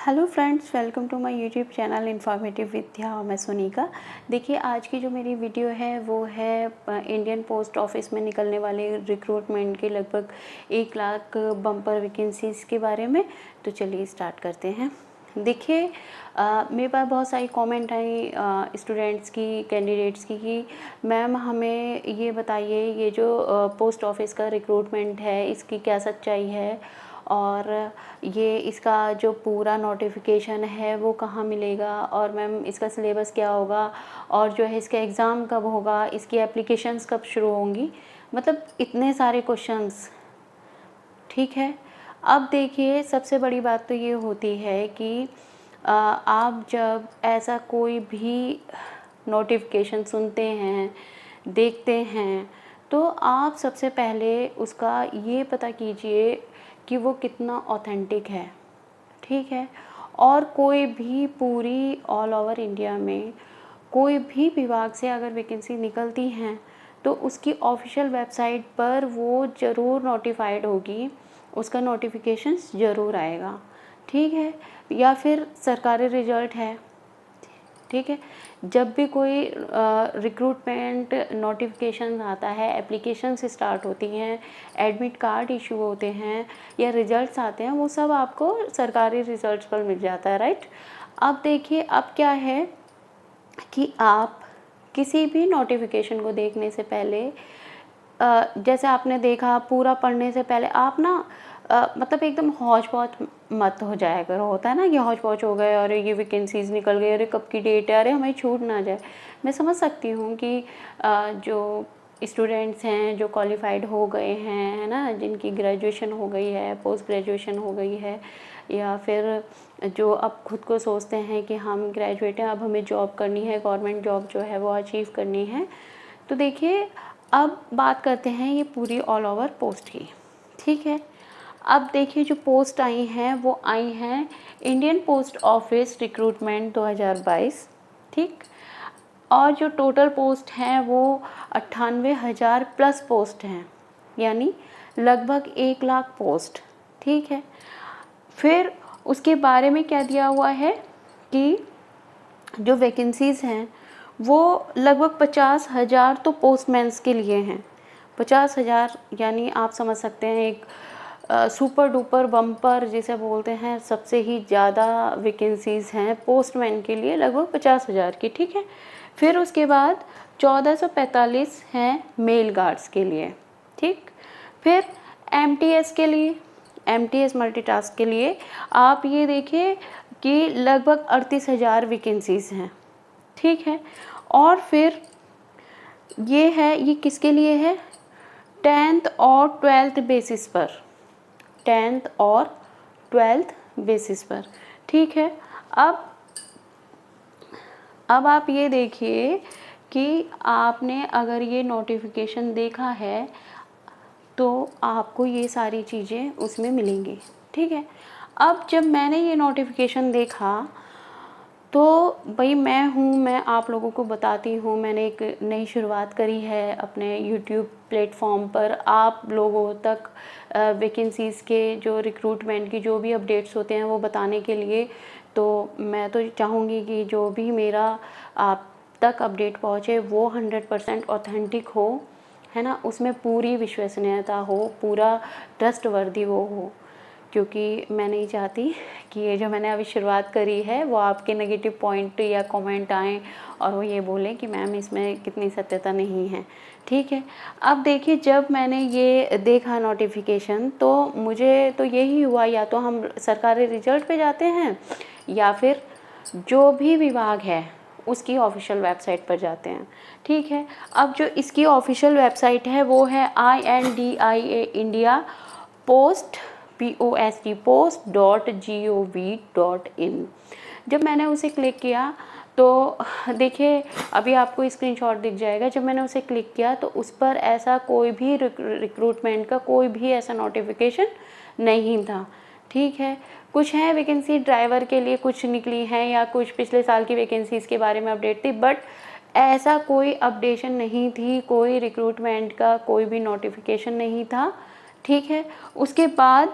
Hello friends, welcome to my YouTube channel informative Vidya और मैं सुनीका। देखिए, आज की जो मेरी वीडियो है वो है इंडियन पोस्ट ऑफिस में निकलने वाले रिक्रूटमेंट के लगभग 1 लाख बम्पर वैकेंसीज़ के बारे में। तो चलिए स्टार्ट करते हैं। देखिए, मेरे पास बहुत सारी कमेंट आई स्टूडेंट्स की, कैंडिडेट्स की कि मैम हमें ये बताइए, ये जो पोस्ट ऑफिस का रिक्रूटमेंट है इसकी क्या सच्चाई है, और ये इसका जो पूरा नोटिफिकेशन है वो कहाँ मिलेगा, और मैम इसका सिलेबस क्या होगा, और जो है इसका एग्ज़ाम कब होगा, इसकी एप्लीकेशंस कब शुरू होंगी। मतलब इतने सारे क्वेश्चंस। ठीक है, अब देखिए, सबसे बड़ी बात तो ये होती है कि आप जब ऐसा कोई भी नोटिफिकेशन सुनते हैं, देखते हैं, तो आप सबसे पहले उसका ये पता कीजिए कि वो कितना ऑथेंटिक है। ठीक है, और कोई भी पूरी ऑल ओवर इंडिया में कोई भी विभाग से अगर वैकेंसी निकलती हैं तो उसकी ऑफिशियल वेबसाइट पर वो ज़रूर नोटिफाइड होगी, उसका नोटिफिकेशन ज़रूर आएगा। ठीक है, या फिर सरकारी रिजल्ट है। ठीक है, जब भी कोई रिक्रूटमेंट नोटिफिकेशन आता है, एप्लीकेशंस स्टार्ट होती हैं, एडमिट कार्ड इशू होते हैं या रिजल्ट्स आते हैं, वो सब आपको सरकारी रिजल्ट्स पर मिल जाता है, राइट। अब देखिए, अब क्या है कि आप किसी भी नोटिफिकेशन को देखने से पहले जैसे आपने देखा, पूरा पढ़ने से पहले आप ना मतलब एकदम हौच पौच मत हो जाया करो। होता है ना कि हौच पौच हो गए, अरे ये वैकेंसीज़ निकल गई, अरे कब की डेट है, अरे हमें छूट ना जाए। मैं समझ सकती हूँ कि जो स्टूडेंट्स हैं जो क्वालिफाइड हो गए हैं, है ना, जिनकी ग्रेजुएशन हो गई है, पोस्ट ग्रेजुएशन हो गई है, या फिर जो अब खुद को सोचते हैं कि हम ग्रेजुएट हैं, अब हमें जॉब करनी है, गवर्नमेंट जॉब जो है वो अचीव करनी है। तो देखिए, अब बात करते हैं ये पूरी ऑल ओवर पोस्ट की। ठीक है, अब देखिए, जो पोस्ट आई हैं वो आई हैं इंडियन पोस्ट ऑफिस रिक्रूटमेंट 2022। ठीक, और जो टोटल पोस्ट हैं वो 98,000 प्लस पोस्ट हैं, यानी लगभग 1 लाख पोस्ट। ठीक है, फिर उसके बारे में क्या दिया हुआ है कि जो वैकेंसीज़ हैं वो लगभग 50,000 तो पोस्टमैन्स के लिए हैं। 50,000 यानी आप समझ सकते हैं एक सुपर डुपर बम्पर जिसे बोलते हैं, सबसे ही ज़्यादा वैकेंसीज़ हैं पोस्टमैन के लिए, लगभग 50,000 की। ठीक है, फिर उसके बाद 1445 हैं मेल गार्ड्स के लिए। ठीक, फिर एमटीएस के लिए, एमटीएस मल्टीटास्क के लिए आप ये देखिए कि लगभग 38,000 वैकेंसीज़ हैं। ठीक है, और फिर ये है, ये किसके लिए है, 10th और 12th बेसिस पर, 10th और 12th बेसिस पर। ठीक है, अब आप ये देखिए कि आपने अगर ये नोटिफिकेशन देखा है तो आपको ये सारी चीज़ें उसमें मिलेंगी। ठीक है, अब जब मैंने ये नोटिफिकेशन देखा तो भाई मैं आप लोगों को बताती हूँ, मैंने एक नई शुरुआत करी है अपने यूट्यूब प्लेटफॉर्म पर आप लोगों तक वैकेंसीज़ के, जो रिक्रूटमेंट की जो भी अपडेट्स होते हैं वो बताने के लिए। तो मैं तो चाहूँगी कि जो भी मेरा आप तक अपडेट पहुँचे वो 100% ऑथेंटिक हो, है ना, उसमें पूरी विश्वसनीयता हो, पूरा ट्रस्टवर्दी वो हो, क्योंकि मैं नहीं चाहती कि ये जो मैंने अभी शुरुआत करी है वो आपके नेगेटिव पॉइंट या कमेंट आएँ और वो ये बोलें कि मैम इसमें कितनी सत्यता नहीं है। ठीक है, अब देखिए, जब मैंने ये देखा नोटिफिकेशन तो मुझे तो यही हुआ, या तो हम सरकारी रिजल्ट पे जाते हैं या फिर जो भी विभाग है उसकी ऑफिशियल वेबसाइट पर जाते हैं। ठीक है, अब जो इसकी ऑफिशियल वेबसाइट है वो है INDIA इंडिया पोस्ट post.gov.in। जब मैंने उसे क्लिक किया तो देखिए, अभी आपको स्क्रीनशॉट दिख जाएगा, जब मैंने उसे क्लिक किया तो उस पर ऐसा कोई भी रिक्रूटमेंट का कोई भी ऐसा नोटिफिकेशन नहीं था। ठीक है, कुछ है वैकेंसी ड्राइवर के लिए कुछ निकली हैं, या कुछ पिछले साल की वैकेंसीज़ के बारे में अपडेट थी, बट ऐसा कोई अपडेशन नहीं थी, कोई रिक्रूटमेंट का कोई भी नोटिफिकेशन नहीं था। ठीक है, उसके बाद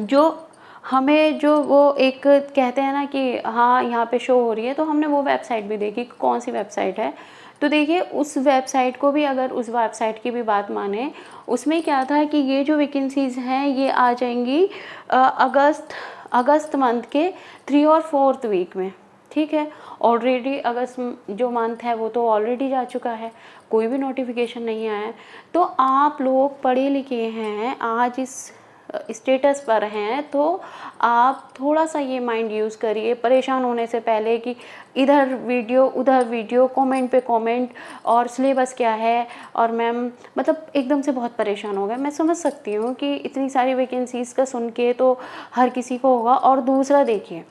जो हमें जो वो एक कहते हैं ना कि हाँ यहाँ पे शो हो रही है, तो हमने वो वेबसाइट भी देखी कौन सी वेबसाइट है। तो देखिए उस वेबसाइट को भी, अगर उस वेबसाइट की भी बात माने, उसमें क्या था कि ये जो वैकेंसीज़ हैं ये आ जाएंगी अगस्त मंथ के 3 और 4 वीक में, ठीक है। ऑलरेडी अगस्त जो मंथ है वो तो ऑलरेडी जा चुका है, कोई भी नोटिफिकेशन नहीं आया है। तो आप लोग पढ़े लिखे हैं, आज इस स्टेटस पर हैं, तो आप थोड़ा सा ये माइंड यूज़ करिए परेशान होने से पहले कि इधर वीडियो उधर वीडियो, कमेंट पे कमेंट, और सिलेबस क्या है, और मैम मतलब एकदम से बहुत परेशान हो गए। मैं समझ सकती हूँ कि इतनी सारी वैकेंसीज़ का सुन के तो हर किसी को होगा। और दूसरा देखिए,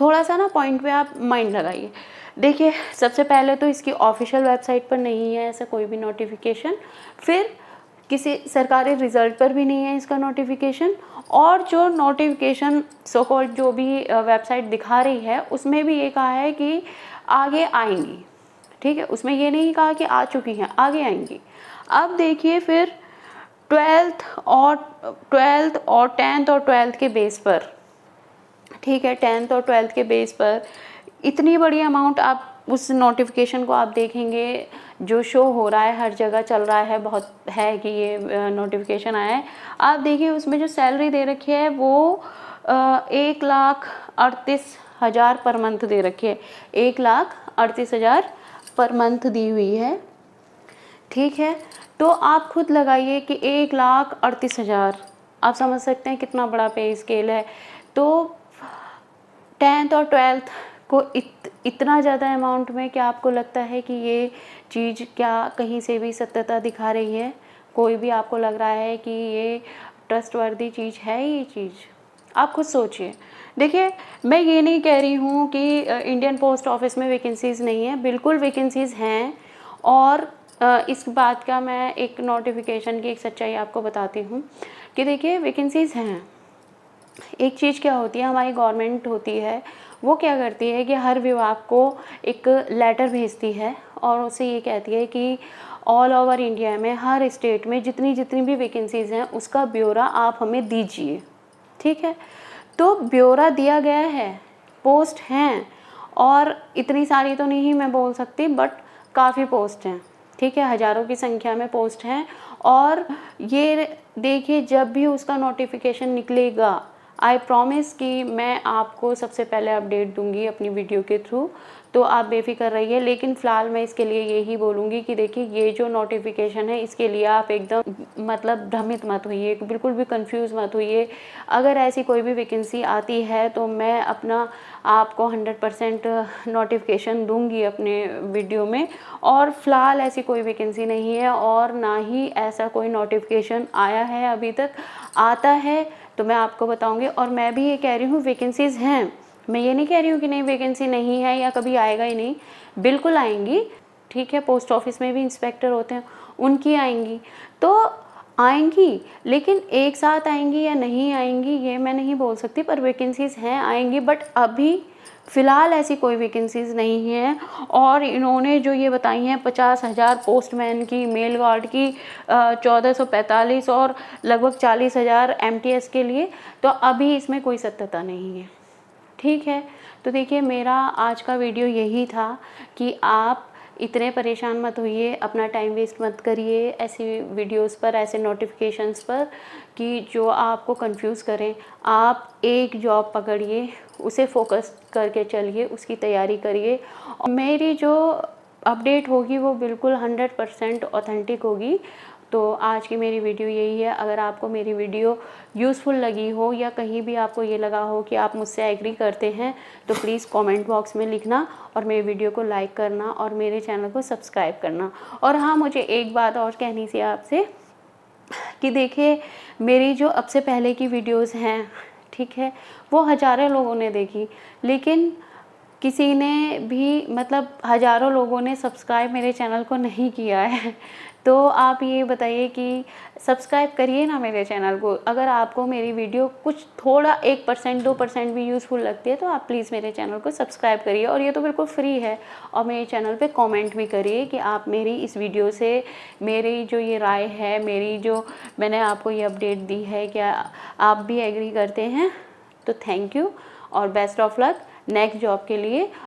थोड़ा सा ना पॉइंट पे आप माइंड लगाइए। देखिए सबसे पहले तो इसकी ऑफिशियल वेबसाइट पर नहीं है ऐसा कोई भी नोटिफिकेशन, फिर किसी सरकारी रिज़ल्ट पर भी नहीं है इसका नोटिफिकेशन, और जो नोटिफिकेशन सो कॉल्ड जो भी वेबसाइट दिखा रही है उसमें भी ये कहा है कि आगे आएंगी, ठीक है। उसमें ये नहीं कहा कि आ चुकी हैं, आगे आएंगी। अब देखिए फिर 12th और 10th और 12th के बेस पर, ठीक है, 10th और 12th के बेस पर इतनी बड़ी अमाउंट आप उस नोटिफिकेशन को आप देखेंगे जो शो हो रहा है, हर जगह चल रहा है, बहुत है कि ये नोटिफिकेशन आया है। आप देखिए उसमें जो सैलरी दे रखी है वो 1,38,000 पर मंथ दे रखी है, 1,38,000 पर मंथ दी हुई है, ठीक है। तो आप खुद लगाइए कि 1,38,000, आप समझ सकते हैं कितना बड़ा पे स्केल है। तो 10th और 12th को इतना ज़्यादा अमाउंट में, क्या आपको लगता है कि ये चीज़ क्या कहीं से भी सत्यता दिखा रही है? कोई भी आपको लग रहा है कि ये ट्रस्टवर्दी चीज़ है ये चीज़? आप खुद सोचिए। देखिए मैं ये नहीं कह रही हूँ कि इंडियन पोस्ट ऑफिस में वैकेंसीज़ नहीं है, बिल्कुल वैकेंसीज़ हैं। और इस बात का मैं एक नोटिफिकेशन की एक सच्चाई आपको बताती हूँ कि देखिए वैकेंसीज़ हैं। एक चीज़ क्या होती है, हमारी गवर्नमेंट होती है, वो क्या करती है कि हर विभाग को एक लेटर भेजती है और उससे ये कहती है कि ऑल ओवर इंडिया में हर स्टेट में जितनी जितनी भी वैकेंसीज़ हैं उसका ब्यौरा आप हमें दीजिए, ठीक है। तो ब्यौरा दिया गया है, पोस्ट हैं, और इतनी सारी तो नहीं मैं बोल सकती, बट काफ़ी पोस्ट हैं, ठीक है, हज़ारों की संख्या में पोस्ट हैं। और ये देखिए जब भी उसका नोटिफिकेशन निकलेगा, आई प्रॉमिस कि मैं आपको सबसे पहले अपडेट दूंगी अपनी वीडियो के थ्रू, तो आप बेफिक्र रहिए। लेकिन फ़िलहाल मैं इसके लिए यही बोलूँगी कि देखिए ये जो नोटिफिकेशन है इसके लिए आप एकदम मतलब भ्रमित मत होइए, बिल्कुल भी कंफ्यूज मत होइए। अगर ऐसी कोई भी वैकेंसी आती है तो मैं अपना आपको 100% नोटिफिकेशन दूंगी अपने वीडियो में। और फ़िलहाल ऐसी कोई वैकेंसी नहीं है और ना ही ऐसा कोई नोटिफिकेशन आया है अभी तक। आता है तो मैं आपको बताऊंगी। और मैं भी ये कह रही हूँ वैकेंसीज़ हैं, मैं ये नहीं कह रही हूँ कि नहीं वैकेंसी नहीं है या कभी आएगा ही नहीं, बिल्कुल आएंगी, ठीक है। पोस्ट ऑफिस में भी इंस्पेक्टर होते हैं, उनकी आएंगी तो आएंगी, लेकिन एक साथ आएंगी या नहीं आएंगी ये मैं नहीं बोल सकती, पर वैकेंसीज़ हैं, आएंगी। बट अभी फ़िलहाल ऐसी कोई वैकेंसीज़ नहीं है। और इन्होंने जो ये बताई हैं 50,000 पोस्टमैन की, मेल गार्ड की 1445 और लगभग 40,000 MTS के लिए, तो अभी इसमें कोई सत्यता नहीं है, ठीक है। तो देखिए मेरा आज का वीडियो यही था कि आप इतने परेशान मत होइए, अपना टाइम वेस्ट मत करिए ऐसी वीडियोस पर, ऐसे नोटिफिकेशंस पर कि जो आपको कंफ्यूज करें। आप एक जॉब पकड़िए, उसे फोकस करके चलिए, उसकी तैयारी करिए। और मेरी जो अपडेट होगी वो बिल्कुल 100% ऑथेंटिक होगी। तो आज की मेरी वीडियो यही है। अगर आपको मेरी वीडियो यूज़फुल लगी हो या कहीं भी आपको ये लगा हो कि आप मुझसे एग्री करते हैं तो प्लीज़ कमेंट बॉक्स में लिखना और मेरी वीडियो को लाइक करना और मेरे चैनल को सब्सक्राइब करना। और हाँ, मुझे एक बात और कहनी थी आपसे कि देखिए मेरी जो अब से पहले की वीडियोज़ हैं, ठीक है, वो हज़ारों लोगों ने देखी, लेकिन किसी ने भी मतलब हज़ारों लोगों ने सब्सक्राइब मेरे चैनल को नहीं किया है। तो आप ये बताइए कि सब्सक्राइब करिए ना मेरे चैनल को। अगर आपको मेरी वीडियो कुछ थोड़ा 1% 2% भी यूज़फुल लगती है तो आप प्लीज़ मेरे चैनल को सब्सक्राइब करिए, और ये तो बिल्कुल फ्री है। और मेरे चैनल पे कमेंट भी करिए कि आप मेरी इस वीडियो से मेरी जो ये राय है, मेरी जो मैंने आपको ये अपडेट दी है, क्या आप भी एग्री करते हैं। तो थैंक यू और best of luck next job के लिए।